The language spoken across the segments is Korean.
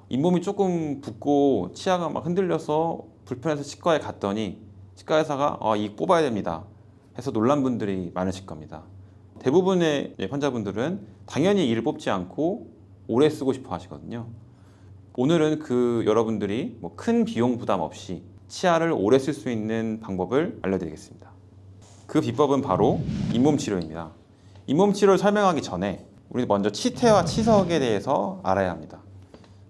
잇몸이 조금 붓고 치아가 막 흔들려서 불편해서 치과에 갔더니 치과 의사가 이 뽑아야 됩니다 해서 놀란 분들이 많으실 겁니다. 대부분의 환자분들은 당연히 이를 뽑지 않고 오래 쓰고 싶어 하시거든요. 오늘은 여러분들이 큰 비용 부담 없이 치아를 오래 쓸 수 있는 방법을 알려드리겠습니다. 그 비법은 바로 잇몸 치료입니다. 잇몸 치료를 설명하기 전에 우리 먼저 치태와 치석에 대해서 알아야 합니다.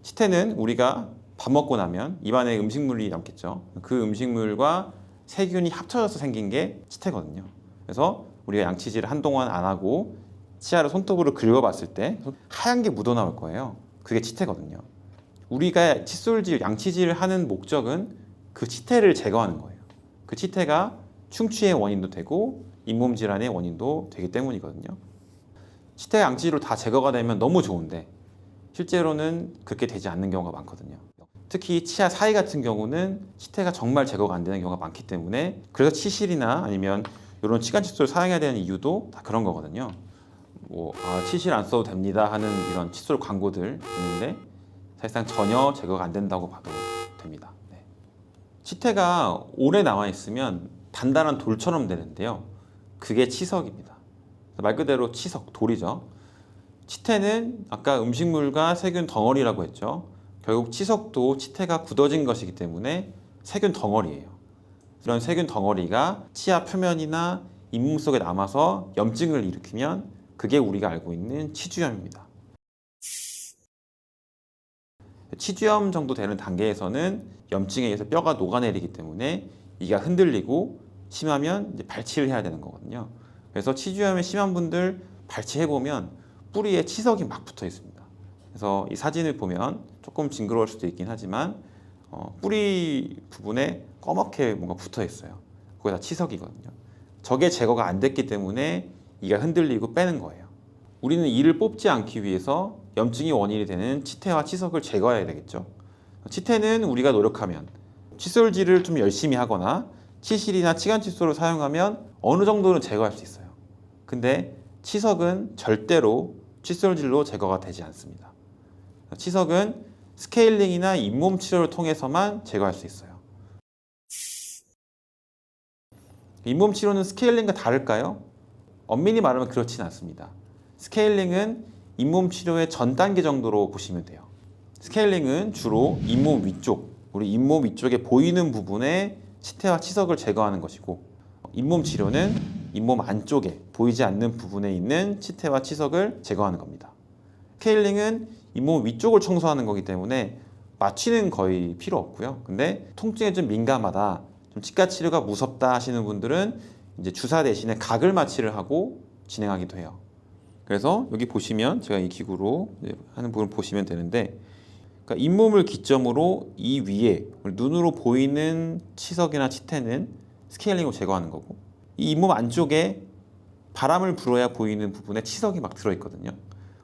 치태는 우리가 밥 먹고 나면 입안에 음식물이 남겠죠. 그 음식물과 세균이 합쳐져서 생긴 게 치태거든요. 그래서 우리가 양치질을 한동안 안 하고 치아를 손톱으로 긁어봤을 때 하얀 게 묻어나올 거예요. 그게 치태거든요. 우리가 칫솔질, 양치질을 하는 목적은 그 치태를 제거하는 거예요. 그 치태가 충치의 원인도 되고 잇몸 질환의 원인도 되기 때문이거든요. 치태 양치질로 다 제거가 되면 너무 좋은데 실제로는 그렇게 되지 않는 경우가 많거든요. 특히 치아 사이 같은 경우는 치태가 정말 제거가 안 되는 경우가 많기 때문에 그래서 치실이나 아니면 이런 치간 칫솔을 사용해야 되는 이유도 다 그런 거거든요. 치실 안 써도 됩니다 하는 이런 칫솔 광고들 있는데 사실상 전혀 제거가 안 된다고 봐도 됩니다. 네. 치태가 오래 남아 있으면 단단한 돌처럼 되는데요. 그게 치석입니다. 말 그대로 치석, 돌이죠. 치태는 아까 음식물과 세균 덩어리라고 했죠. 결국 치석도 치태가 굳어진 것이기 때문에 세균 덩어리예요. 이런 세균 덩어리가 치아 표면이나 잇몸 속에 남아서 염증을 일으키면 그게 우리가 알고 있는 치주염입니다. 치주염 정도 되는 단계에서는 염증에 의해서 뼈가 녹아내리기 때문에 이가 흔들리고 심하면 이제 발치를 해야 되는 거거든요. 그래서 치주염이 심한 분들 발치해보면 뿌리에 치석이 막 붙어 있습니다. 그래서 이 사진을 보면 조금 징그러울 수도 있긴 하지만 뿌리 부분에 검게 뭔가 붙어 있어요. 그게 다 치석이거든요. 저게 제거가 안 됐기 때문에 이가 흔들리고 빼는 거예요. 우리는 이를 뽑지 않기 위해서 염증이 원인이 되는 치태와 치석을 제거해야 되겠죠. 치태는 우리가 노력하면 칫솔질을 좀 열심히 하거나 치실이나 치간 칫솔을 사용하면 어느 정도는 제거할 수 있어요. 근데 치석은 절대로 칫솔질로 제거가 되지 않습니다. 치석은 스케일링이나 잇몸 치료를 통해서만 제거할 수 있어요. 잇몸 치료는 스케일링과 다를까요? 엄밀히 말하면 그렇진 않습니다. 스케일링은 잇몸 치료의 전 단계 정도로 보시면 돼요. 스케일링은 주로 잇몸 위쪽, 우리 잇몸 위쪽에 보이는 부분에 치태와 치석을 제거하는 것이고, 잇몸 치료는 잇몸 안쪽에 보이지 않는 부분에 있는 치태와 치석을 제거하는 겁니다. 스케일링은 잇몸 위쪽을 청소하는 거기 때문에 마취는 거의 필요 없고요. 근데 통증에 좀 민감하다, 좀 치과 치료가 무섭다 하시는 분들은 이제 주사 대신에 가글 마취를 하고 진행하기도 해요. 그래서 여기 보시면 제가 이 기구로 하는 부분을 보시면 되는데, 그러니까 잇몸을 기점으로 이 위에 눈으로 보이는 치석이나 치태는 스케일링으로 제거하는 거고, 이 잇몸 안쪽에 바람을 불어야 보이는 부분에 치석이 막 들어있거든요.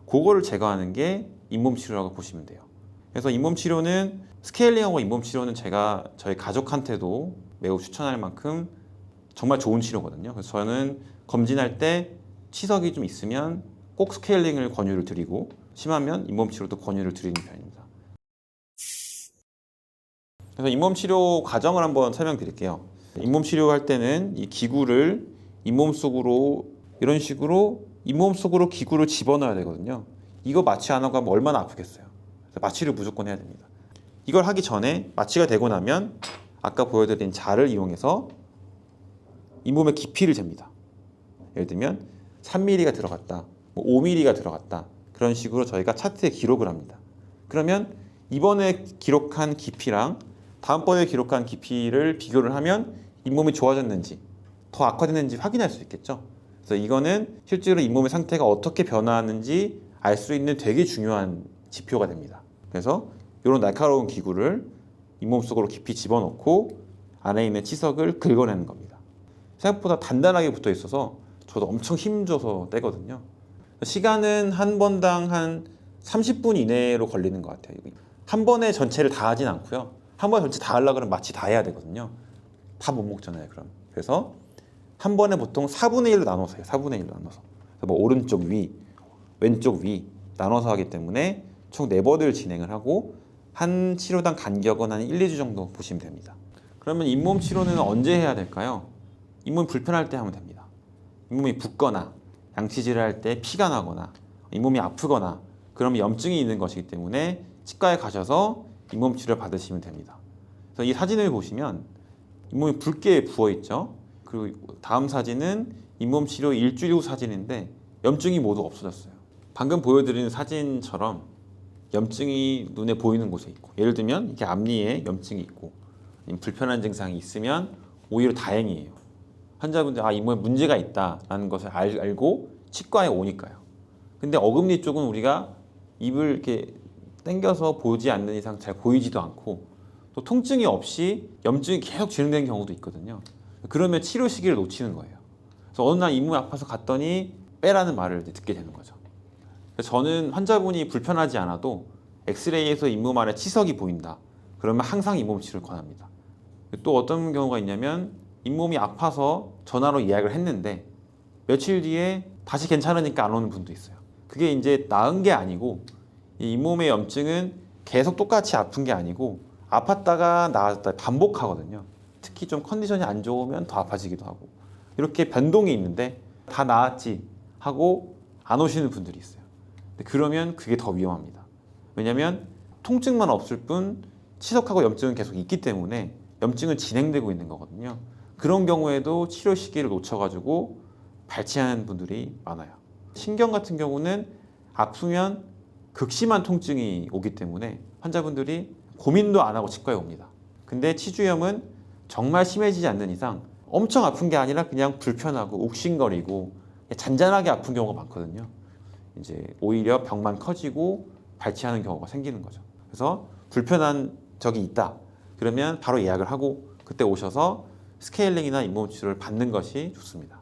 그거를 제거하는 게 잇몸 치료라고 보시면 돼요. 그래서 잇몸 치료는 스케일링하고 잇몸 치료는 제가 저희 가족한테도 매우 추천할 만큼 정말 좋은 치료거든요. 그래서 저는 검진할 때 치석이 좀 있으면 꼭 스케일링을 권유를 드리고 심하면 잇몸 치료도 권유를 드리는 편입니다. 그래서 잇몸 치료 과정을 한번 설명드릴게요. 잇몸 치료할 때는 이 기구를 잇몸 속으로 이런 식으로 잇몸 속으로 기구를 집어넣어야 되거든요. 이거 마취 안 하고 하면 얼마나 아프겠어요. 그래서 마취를 무조건 해야 됩니다. 이걸 하기 전에 마취가 되고 나면 아까 보여드린 자를 이용해서 잇몸의 깊이를 잽니다. 예를 들면 3mm가 들어갔다, 5mm가 들어갔다, 그런 식으로 저희가 차트에 기록을 합니다. 그러면 이번에 기록한 깊이랑 다음번에 기록한 깊이를 비교를 하면 잇몸이 좋아졌는지 더 악화됐는지 확인할 수 있겠죠. 그래서 이거는 실제로 잇몸의 상태가 어떻게 변화하는지 알 수 있는 되게 중요한 지표가 됩니다. 그래서 이런 날카로운 기구를 잇몸 속으로 깊이 집어넣고 안에 있는 치석을 긁어내는 겁니다. 생각보다 단단하게 붙어 있어서 저도 엄청 힘줘서 떼거든요. 시간은 한 번당 한 30분 이내로 걸리는 것 같아요. 한 번에 전체를 다 하진 않고요. 한 번에 전체 다 하려고 그러면 마취 다 해야 되거든요. 다 못 먹잖아요, 그럼. 그래서 한 번에 보통 4분의 1로 나눠서 해요. 4분의 1로 나눠서. 뭐 오른쪽 위, 왼쪽 위 나눠서 하기 때문에 총 4번을 진행을 하고 한 치료당 간격은 한 1, 2주 정도 보시면 됩니다. 그러면 잇몸 치료는 언제 해야 될까요? 잇몸이 불편할 때 하면 됩니다. 잇몸이 붓거나 양치질을 할 때 피가 나거나 잇몸이 아프거나 그러면 염증이 있는 것이기 때문에 치과에 가셔서 잇몸 치료를 받으시면 됩니다. 그래서 이 사진을 보시면 잇몸이 붉게 부어있죠. 그리고 다음 사진은 잇몸 치료 일주일 후 사진인데 염증이 모두 없어졌어요. 방금 보여드리는 사진처럼 염증이 눈에 보이는 곳에 있고, 예를 들면 이렇게 앞니에 염증이 있고 불편한 증상이 있으면 오히려 다행이에요. 환자분들 잇몸에 문제가 있다라는 것을 알고 치과에 오니까요. 근데 어금니 쪽은 우리가 입을 이렇게 당겨서 보지 않는 이상 잘 보이지도 않고 또 통증이 없이 염증이 계속 진행되는 경우도 있거든요. 그러면 치료 시기를 놓치는 거예요. 그래서 어느 날 잇몸이 아파서 갔더니 빼라는 말을 듣게 되는 거죠. 그래서 저는 환자분이 불편하지 않아도 엑스레이에서 잇몸 안에 치석이 보인다. 그러면 항상 잇몸 치료를 권합니다. 또 어떤 경우가 있냐면 잇몸이 아파서 전화로 예약을 했는데 며칠 뒤에 다시 괜찮으니까 안 오는 분도 있어요. 그게 이제 나은 게 아니고 이 잇몸의 염증은 계속 똑같이 아픈 게 아니고 아팠다가 나았다 반복하거든요. 특히 좀 컨디션이 안 좋으면 더 아파지기도 하고 이렇게 변동이 있는데 다 나았지 하고 안 오시는 분들이 있어요. 근데 그러면 그게 더 위험합니다. 왜냐하면 통증만 없을 뿐 치석하고 염증은 계속 있기 때문에 염증은 진행되고 있는 거거든요. 그런 경우에도 치료 시기를 놓쳐가지고 발치하는 분들이 많아요. 신경 같은 경우는 아프면 극심한 통증이 오기 때문에 환자분들이 고민도 안 하고 치과에 옵니다. 근데 치주염은 정말 심해지지 않는 이상 엄청 아픈 게 아니라 그냥 불편하고 욱신거리고 잔잔하게 아픈 경우가 많거든요. 이제 오히려 병만 커지고 발치하는 경우가 생기는 거죠. 그래서 불편한 적이 있다. 그러면 바로 예약을 하고 그때 오셔서 스케일링이나 잇몸 치료를 받는 것이 좋습니다.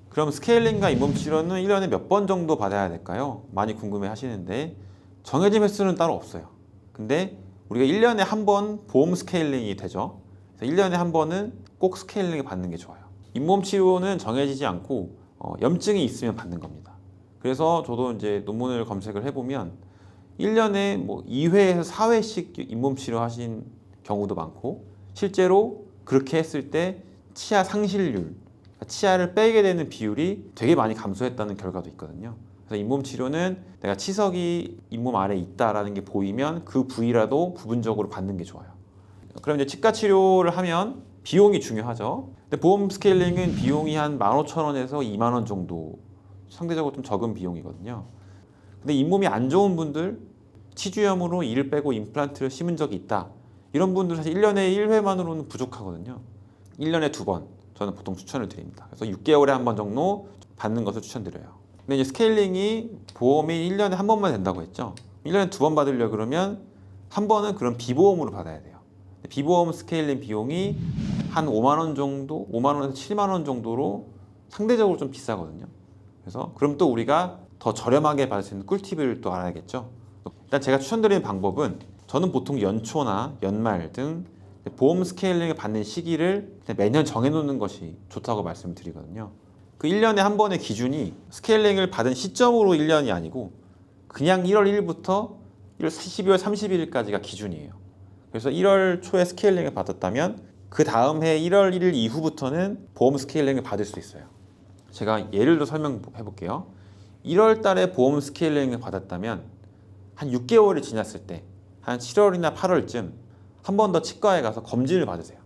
그럼 스케일링과 잇몸 치료는 1년에 몇 번 정도 받아야 될까요? 많이 궁금해 하시는데 정해진 횟수는 따로 없어요. 근데 우리가 1년에 한 번 보험 스케일링이 되죠. 그래서 1년에 한 번은 꼭 스케일링을 받는 게 좋아요. 잇몸 치료는 정해지지 않고 염증이 있으면 받는 겁니다. 그래서 저도 이제 논문을 검색을 해보면 1년에 뭐 2회에서 4회씩 잇몸 치료하신 경우도 많고 실제로 그렇게 했을 때 치아 상실률, 치아를 빼게 되는 비율이 되게 많이 감소했다는 결과도 있거든요. 그래서 잇몸 치료는 내가 치석이 잇몸 아래에 있다라는 게 보이면 그 부위라도 부분적으로 받는 게 좋아요. 그럼 이제 치과 치료를 하면 비용이 중요하죠. 근데 보험 스케일링은 비용이 한 15,000원에서 2만 원 정도, 상대적으로 좀 적은 비용이거든요. 근데 잇몸이 안 좋은 분들, 치주염으로 이를 빼고 임플란트를 심은 적이 있다. 이런 분들 사실 1년에 1회만으로는 부족하거든요. 1년에 2번 저는 보통 추천을 드립니다. 그래서 6개월에 한 번 정도 받는 것을 추천드려요. 근데 이제 스케일링이 보험이 1년에 한 번만 된다고 했죠. 1년에 2번 받으려고 그러면 한 번은 그런 비보험으로 받아야 돼요. 비보험 스케일링 비용이 한 5만 원 정도, 5만 원에서 7만 원 정도로 상대적으로 좀 비싸거든요. 그래서 그럼 또 우리가 더 저렴하게 받을 수 있는 꿀팁을 또 알아야겠죠. 일단 제가 추천드리는 방법은 저는 보통 연초나 연말 등 보험 스케일링을 받는 시기를 매년 정해놓는 것이 좋다고 말씀을 드리거든요. 그 1년에 한 번의 기준이 스케일링을 받은 시점으로 1년이 아니고 그냥 1월 1일부터 12월 31일까지가 기준이에요. 그래서 1월 초에 스케일링을 받았다면 그 다음 해 1월 1일 이후부터는 보험 스케일링을 받을 수 있어요. 제가 예를 들어 설명해 볼게요. 1월 달에 보험 스케일링을 받았다면 한 6개월이 지났을 때 한 7월이나 8월쯤 한 번 더 치과에 가서 검진을 받으세요.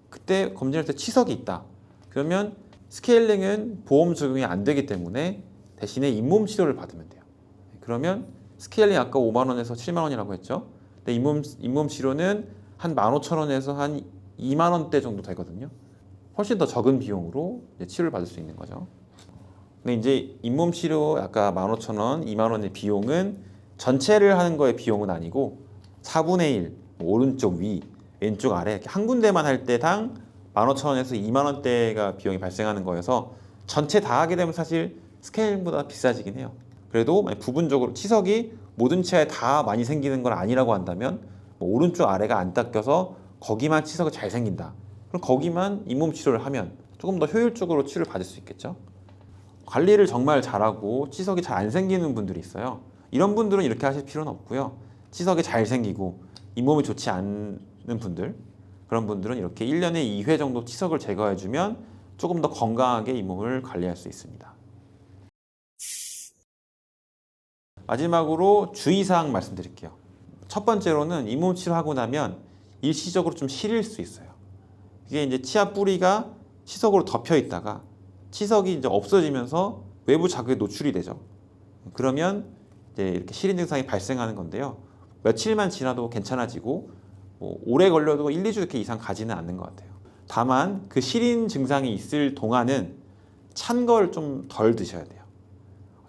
그때 검진할 때 치석이 있다. 그러면 스케일링은 보험 적용이 안 되기 때문에 대신에 잇몸 치료를 받으면 돼요. 그러면 스케일링 아까 5만 원에서 7만 원이라고 했죠. 근데 잇몸 치료는 한 15,000원에서 한 2만 원대 정도 되거든요. 훨씬 더 적은 비용으로 치료를 받을 수 있는 거죠. 근데 이제 잇몸 치료 아까 15,000원, 2만 원의 비용은 전체를 하는 거의 비용은 아니고 4분의 1, 오른쪽 위, 왼쪽 아래 이렇게 한 군데만 할 때당 15,000원에서 2만 원대가 비용이 발생하는 거여서 전체 다 하게 되면 사실 스케일보다 비싸지긴 해요. 그래도 부분적으로 치석이 모든 치아에 다 많이 생기는 건 아니라고 한다면 뭐 오른쪽 아래가 안 닦여서 거기만 치석이 잘 생긴다. 그럼 거기만 잇몸 치료를 하면 조금 더 효율적으로 치료를 받을 수 있겠죠. 관리를 정말 잘하고 치석이 잘 안 생기는 분들이 있어요. 이런 분들은 이렇게 하실 필요는 없고요. 치석이 잘 생기고 잇몸이 좋지 않은 분들, 그런 분들은 이렇게 1년에 2회 정도 치석을 제거해주면 조금 더 건강하게 잇몸을 관리할 수 있습니다. 마지막으로 주의사항 말씀드릴게요. 첫 번째로는 잇몸 치료하고 나면 일시적으로 좀 시릴 수 있어요. 이게 이제 치아 뿌리가 치석으로 덮여 있다가 치석이 이제 없어지면서 외부 자극에 노출이 되죠. 그러면 이제 이렇게 시린 증상이 발생하는 건데요. 며칠만 지나도 괜찮아지고 오래 걸려도 1, 2주 이렇게 이상 가지는 않는 것 같아요. 다만 그 시린 증상이 있을 동안은 찬 걸 좀 덜 드셔야 돼요.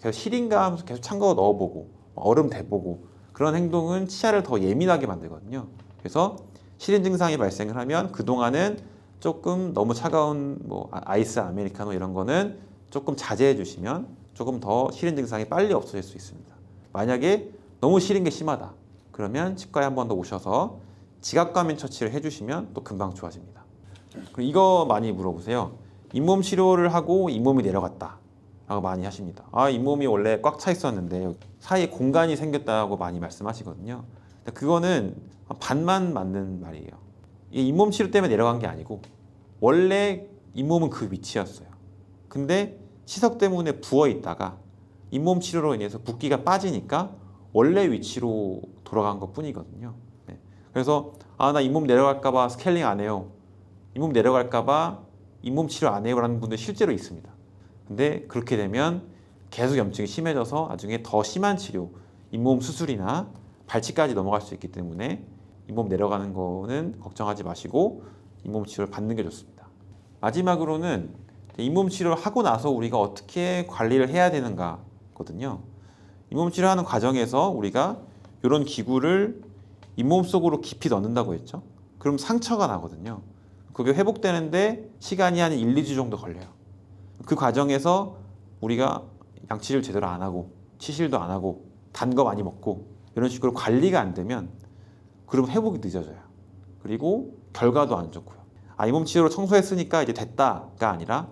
계속 시린가 하면서 계속 찬 거 넣어보고 얼음 대보고 그런 행동은 치아를 더 예민하게 만들거든요. 그래서 시린 증상이 발생을 하면 그동안은 조금 너무 차가운 아이스 아메리카노 이런 거는 조금 자제해 주시면 조금 더 시린 증상이 빨리 없어질 수 있습니다. 만약에 너무 시린 게 심하다 그러면 치과에 한 번 더 오셔서 지각과민 처치를 해주시면 또 금방 좋아집니다. 그리고 이거 많이 물어보세요. 잇몸 치료를 하고 잇몸이 내려갔다 라고 많이 하십니다. 잇몸이 원래 꽉 차 있었는데 사이에 공간이 생겼다고 많이 말씀하시거든요. 그거는 반만 맞는 말이에요. 이 잇몸 치료 때문에 내려간 게 아니고 원래 잇몸은 그 위치였어요. 근데 치석 때문에 부어 있다가 잇몸 치료로 인해서 붓기가 빠지니까 원래 위치로 돌아간 것 뿐이거든요. 네. 그래서 나 잇몸 내려갈까 봐 스케일링 안 해요. 잇몸 내려갈까 봐 잇몸 치료 안 해요 라는 분들 실제로 있습니다. 근데 그렇게 되면 계속 염증이 심해져서 나중에 더 심한 치료, 잇몸 수술이나 발치까지 넘어갈 수 있기 때문에 잇몸 내려가는 거는 걱정하지 마시고 잇몸 치료를 받는 게 좋습니다. 마지막으로는 잇몸 치료를 하고 나서 우리가 어떻게 관리를 해야 되는가거든요. 잇몸 치료하는 과정에서 우리가 이런 기구를 잇몸 속으로 깊이 넣는다고 했죠. 그럼 상처가 나거든요. 그게 회복되는데 시간이 한 1, 2주 정도 걸려요. 그 과정에서 우리가 양치를 제대로 안 하고 치실도 안 하고 단 거 많이 먹고 이런 식으로 관리가 안 되면 그럼 회복이 늦어져요. 그리고 결과도 안 좋고요. 잇몸 치료로 청소했으니까 이제 됐다가 아니라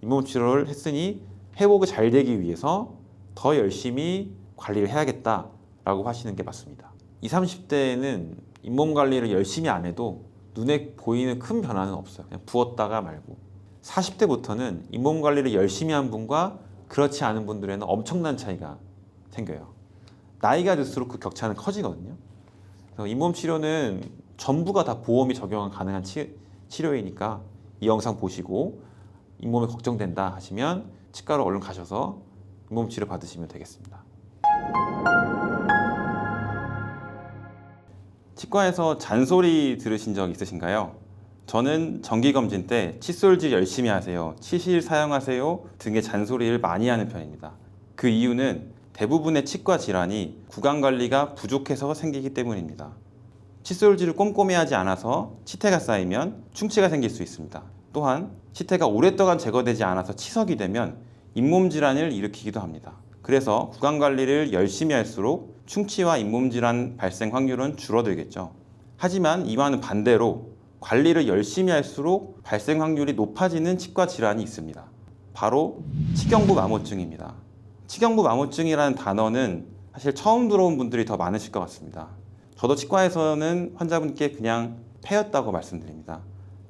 잇몸 치료를 했으니 회복이 잘 되기 위해서 더 열심히 관리를 해야겠다라고 하시는 게 맞습니다. 20, 30대에는 잇몸 관리를 열심히 안 해도 눈에 보이는 큰 변화는 없어요. 그냥 부었다가 말고. 40대부터는 잇몸 관리를 열심히 한 분과 그렇지 않은 분들에는 엄청난 차이가 생겨요. 나이가 들수록 그 격차는 커지거든요. 그래서 잇몸 치료는 전부가 다 보험이 적용 가능한 치료이니까 이 영상 보시고 잇몸이 걱정된다 하시면 치과로 얼른 가셔서 잇몸 치료 받으시면 되겠습니다. 치과에서 잔소리 들으신 적 있으신가요? 저는 정기검진 때 칫솔질 열심히 하세요, 치실 사용하세요 등의 잔소리를 많이 하는 편입니다. 그 이유는 대부분의 치과 질환이 구강관리가 부족해서 생기기 때문입니다. 칫솔질을 꼼꼼히 하지 않아서 치태가 쌓이면 충치가 생길 수 있습니다. 또한 치태가 오랫동안 제거되지 않아서 치석이 되면 잇몸 질환을 일으키기도 합니다. 그래서 구강관리를 열심히 할수록 충치와 잇몸 질환 발생 확률은 줄어들겠죠. 하지만 이와는 반대로 관리를 열심히 할수록 발생 확률이 높아지는 치과 질환이 있습니다. 바로 치경부 마모증입니다. 치경부 마모증이라는 단어는 사실 처음 들어온 분들이 더 많으실 것 같습니다. 저도 치과에서는 환자분께 그냥 폐였다고 말씀드립니다.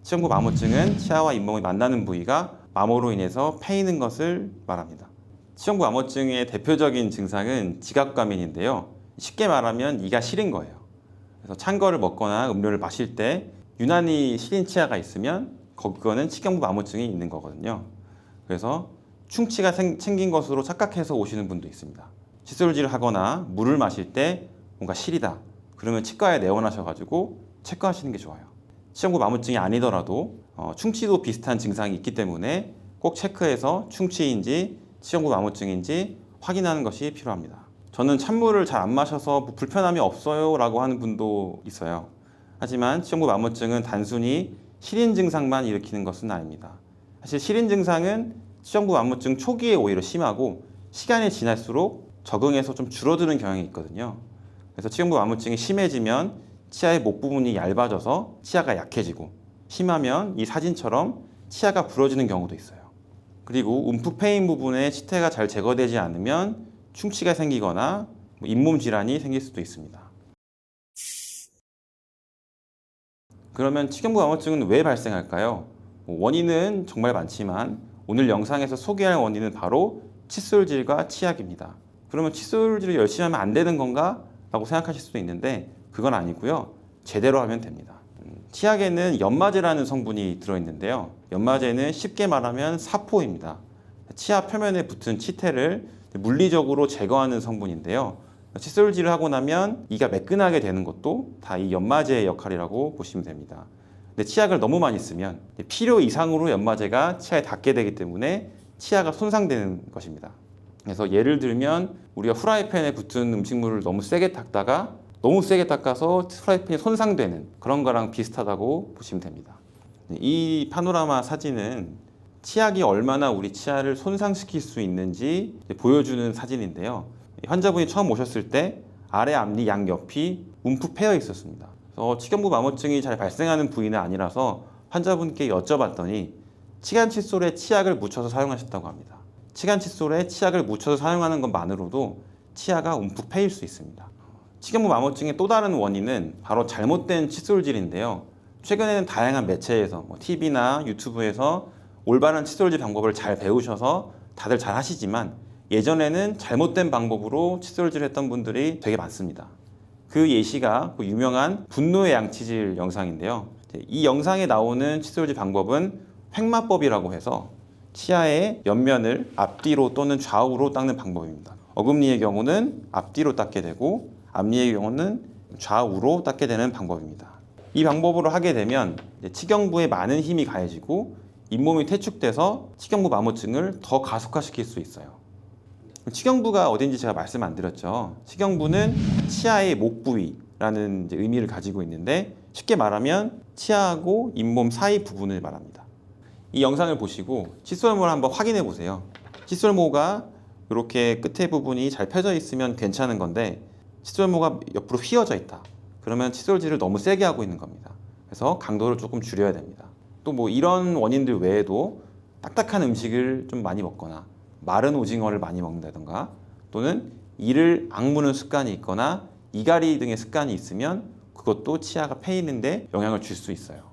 치경부 마모증은 치아와 잇몸이 만나는 부위가 마모로 인해서 패이는 것을 말합니다. 치경부 마모증의 대표적인 증상은 지각과민인데요. 쉽게 말하면 이가 시린 거예요. 그래서 찬 거를 먹거나 음료를 마실 때 유난히 시린 치아가 있으면 그거는 치경부 마모증이 있는 거거든요. 그래서 충치가 생긴 것으로 착각해서 오시는 분도 있습니다. 칫솔질을 하거나 물을 마실 때 뭔가 시리다 그러면 치과에 내원하셔가지고 체크하시는 게 좋아요. 치경부 마모증이 아니더라도 충치도 비슷한 증상이 있기 때문에 꼭 체크해서 충치인지 치경부 마모증인지 확인하는 것이 필요합니다. 저는 찬물을 잘 안 마셔서 불편함이 없어요 라고 하는 분도 있어요. 하지만 치경부 마모증은 단순히 시린 증상만 일으키는 것은 아닙니다. 사실 시린 증상은 치경부 마모증 초기에 오히려 심하고 시간이 지날수록 적응해서 좀 줄어드는 경향이 있거든요. 그래서 치경부 마모증이 심해지면 치아의 목 부분이 얇아져서 치아가 약해지고 심하면 이 사진처럼 치아가 부러지는 경우도 있어요. 그리고 움푹 패인 부분에 치태가 잘 제거되지 않으면 충치가 생기거나 잇몸 질환이 생길 수도 있습니다. 그러면 치경부 암호증은 왜 발생할까요? 원인은 정말 많지만 오늘 영상에서 소개할 원인은 바로 칫솔질과 치약입니다. 그러면 칫솔질을 열심히 하면 안 되는 건가? 라고 생각하실 수도 있는데 그건 아니고요. 제대로 하면 됩니다. 치약에는 연마제라는 성분이 들어있는데요. 연마제는 쉽게 말하면 사포입니다. 치아 표면에 붙은 치태를 물리적으로 제거하는 성분인데요. 칫솔질을 하고 나면 이가 매끈하게 되는 것도 다 이 연마제의 역할이라고 보시면 됩니다. 근데 치약을 너무 많이 쓰면 필요 이상으로 연마제가 치아에 닿게 되기 때문에 치아가 손상되는 것입니다. 그래서 예를 들면 우리가 후라이팬에 붙은 음식물을 너무 세게 닦다가 너무 세게 닦아서 프라이팬이 손상되는 그런 거랑 비슷하다고 보시면 됩니다. 이 파노라마 사진은 치약이 얼마나 우리 치아를 손상시킬 수 있는지 보여주는 사진인데요. 환자분이 처음 오셨을 때 아래 앞니 양옆이 움푹 패여 있었습니다. 그래서 치경부 암호증이 잘 발생하는 부위는 아니라서 환자분께 여쭤봤더니 치간 칫솔에 치약을 묻혀서 사용하셨다고 합니다. 치간 칫솔에 치약을 묻혀서 사용하는 것만으로도 치아가 움푹 패일 수 있습니다. 치경부 암호증의 또 다른 원인은 바로 잘못된 칫솔질인데요. 최근에는 다양한 매체에서 TV나 유튜브에서 올바른 칫솔질 방법을 잘 배우셔서 다들 잘 하시지만 예전에는 잘못된 방법으로 칫솔질을 했던 분들이 되게 많습니다. 그 예시가 유명한 분노의 양치질 영상인데요. 이 영상에 나오는 칫솔질 방법은 횡마법이라고 해서 치아의 옆면을 앞뒤로 또는 좌우로 닦는 방법입니다. 어금니의 경우는 앞뒤로 닦게 되고 앞니의 경우는 좌우로 닦게 되는 방법입니다. 이 방법으로 하게 되면 치경부에 많은 힘이 가해지고 잇몸이 퇴축돼서 치경부 암호증을 더 가속화시킬 수 있어요. 치경부가 어딘지 제가 말씀 안 드렸죠. 치경부는 치아의 목 부위라는 의미를 가지고 있는데 쉽게 말하면 치아하고 잇몸 사이 부분을 말합니다. 이 영상을 보시고 칫솔모를 한번 확인해 보세요. 칫솔모가 이렇게 끝에 부분이 잘 펴져 있으면 괜찮은 건데 칫솔모가 옆으로 휘어져 있다. 그러면 칫솔질을 너무 세게 하고 있는 겁니다. 그래서 강도를 조금 줄여야 됩니다. 또 이런 원인들 외에도 딱딱한 음식을 좀 많이 먹거나 마른 오징어를 많이 먹는다던가 또는 이를 악무는 습관이 있거나 이갈이 등의 습관이 있으면 그것도 치아가 패이는데 영향을 줄 수 있어요.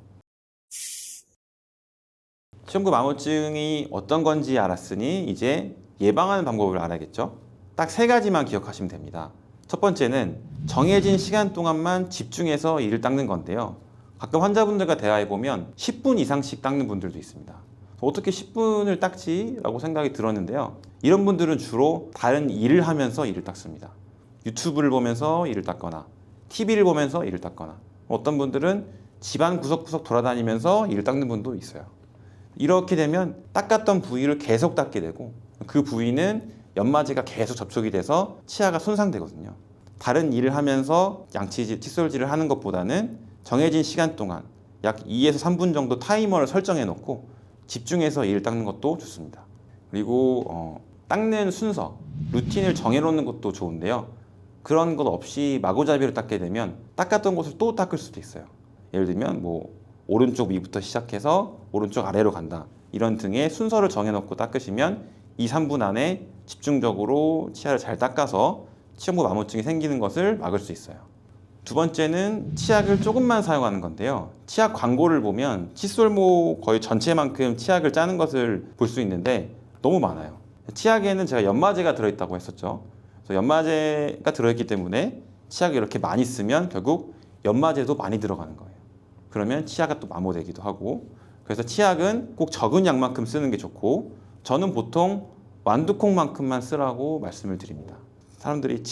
치경부 암호증이 어떤 건지 알았으니 이제 예방하는 방법을 알아야겠죠. 딱 3가지만 기억하시면 됩니다. 첫 번째는 정해진 시간 동안만 집중해서 이를 닦는 건데요. 가끔 환자분들과 대화해보면 10분 이상씩 닦는 분들도 있습니다. 어떻게 10분을 닦지? 라고 생각이 들었는데요. 이런 분들은 주로 다른 일을 하면서 이를 닦습니다. 유튜브를 보면서 이를 닦거나 TV를 보면서 이를 닦거나 어떤 분들은 집안 구석구석 돌아다니면서 이를 닦는 분도 있어요. 이렇게 되면 닦았던 부위를 계속 닦게 되고 그 부위는 연마제가 계속 접촉이 돼서 치아가 손상되거든요. 다른 일을 하면서 양치질, 칫솔질을 하는 것보다는 정해진 시간 동안 약 2에서 3분 정도 타이머를 설정해 놓고 집중해서 이를 닦는 것도 좋습니다. 그리고 닦는 순서, 루틴을 정해 놓는 것도 좋은데요. 그런 것 없이 마구잡이로 닦게 되면 닦았던 곳을 또 닦을 수도 있어요. 예를 들면 오른쪽 위부터 시작해서 오른쪽 아래로 간다. 이런 등의 순서를 정해 놓고 닦으시면 2, 3분 안에 집중적으로 치아를 잘 닦아서 치경부 암호증이 생기는 것을 막을 수 있어요. 두 번째는 치약을 조금만 사용하는 건데요. 치약 광고를 보면 칫솔모 거의 전체만큼 치약을 짜는 것을 볼 수 있는데 너무 많아요. 치약에는 제가 연마제가 들어있다고 했었죠. 그래서 연마제가 들어있기 때문에 치약을 이렇게 많이 쓰면 결국 연마제도 많이 들어가는 거예요. 그러면 치아가 또 마모되기도 하고 그래서 치약은 꼭 적은 양만큼 쓰는 게 좋고 저는 보통 완두콩만큼만 쓰라고 말씀을 드립니다. 사람들이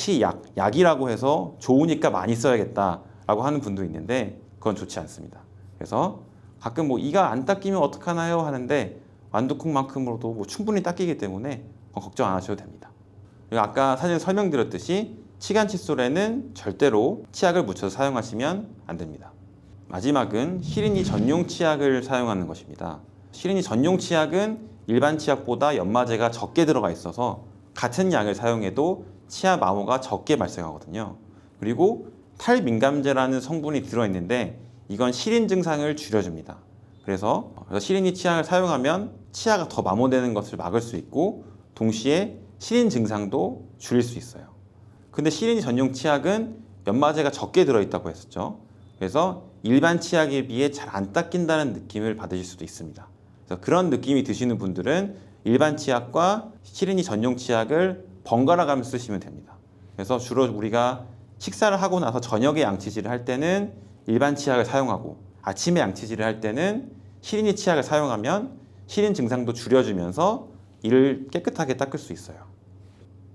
약이라고 해서 좋으니까 많이 써야겠다라고 하는 분도 있는데 그건 좋지 않습니다. 그래서 가끔 이가 안 닦이면 어떡하나요 하는데 완두콩만큼으로도 충분히 닦이기 때문에 걱정 안 하셔도 됩니다. 그리고 아까 사진에 설명드렸듯이 치간 칫솔에는 절대로 치약을 묻혀서 사용하시면 안 됩니다. 마지막은 시린이 전용 치약을 사용하는 것입니다. 시린이 전용 치약은 일반 치약보다 연마제가 적게 들어가 있어서 같은 양을 사용해도 치아 마모가 적게 발생하거든요. 그리고 탈민감제라는 성분이 들어있는데 이건 시린 증상을 줄여줍니다. 그래서 시린이 치약을 사용하면 치아가 더 마모되는 것을 막을 수 있고 동시에 시린 증상도 줄일 수 있어요. 근데 시린 전용 치약은 연마제가 적게 들어있다고 했었죠. 그래서 일반 치약에 비해 잘 안 닦인다는 느낌을 받으실 수도 있습니다. 그래서 그런 느낌이 드시는 분들은 일반 치약과 시린이 전용 치약을 번갈아 가면서 쓰시면 됩니다. 그래서 주로 우리가 식사를 하고 나서 저녁에 양치질을 할 때는 일반 치약을 사용하고 아침에 양치질을 할 때는 시린이 치약을 사용하면 시린 증상도 줄여주면서 이를 깨끗하게 닦을 수 있어요.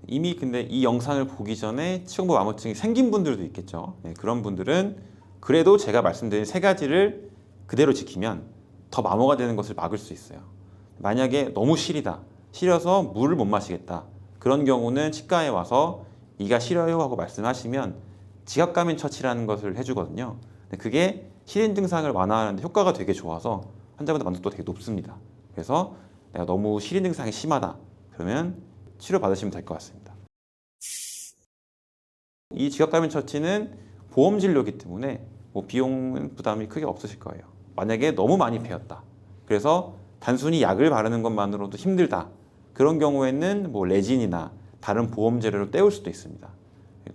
이미 근데 이 영상을 보기 전에 치공부 마모증이 생긴 분들도 있겠죠. 네, 그런 분들은 그래도 제가 말씀드린 세 가지를 그대로 지키면 더 마모가 되는 것을 막을 수 있어요. 만약에 너무 시리다, 시려서 물을 못 마시겠다, 그런 경우는 치과에 와서 이가 시려요 하고 말씀하시면 지압감인 처치라는 것을 해주거든요. 근데 그게 시린 증상을 완화하는데 효과가 되게 좋아서 환자분들 만족도가 되게 높습니다. 그래서 내가 너무 시린 증상이 심하다 그러면 치료 받으시면 될 것 같습니다. 이 지압감인 처치는 보험 진료이기 때문에 비용 부담이 크게 없으실 거예요. 만약에 너무 많이 베었다, 그래서 단순히 약을 바르는 것만으로도 힘들다, 그런 경우에는 레진이나 다른 보험 재료로 때울 수도 있습니다.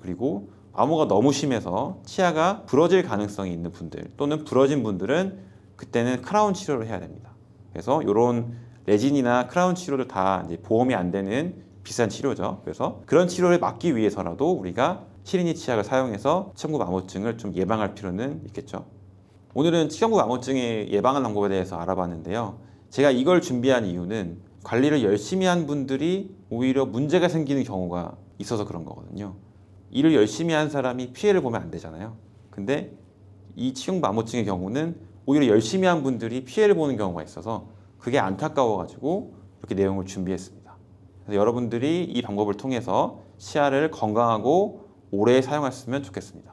그리고 마모가 너무 심해서 치아가 부러질 가능성이 있는 분들 또는 부러진 분들은 그때는 크라운 치료를 해야 됩니다. 그래서 이런 레진이나 크라운 치료를 다 이제 보험이 안 되는 비싼 치료죠. 그래서 그런 치료를 막기 위해서라도 우리가 시린이 치약을 사용해서 치공부 마모증을 좀 예방할 필요는 있겠죠. 오늘은 치공부 마모증의 예방하는 방법에 대해서 알아봤는데요. 제가 이걸 준비한 이유는 관리를 열심히 한 분들이 오히려 문제가 생기는 경우가 있어서 그런 거거든요. 일을 열심히 한 사람이 피해를 보면 안 되잖아요. 근데 이 치공부 마모증의 경우는 오히려 열심히 한 분들이 피해를 보는 경우가 있어서 그게 안타까워가지고 이렇게 내용을 준비했습니다. 그래서 여러분들이 이 방법을 통해서 치아를 건강하고 오래 사용하셨으면 좋겠습니다.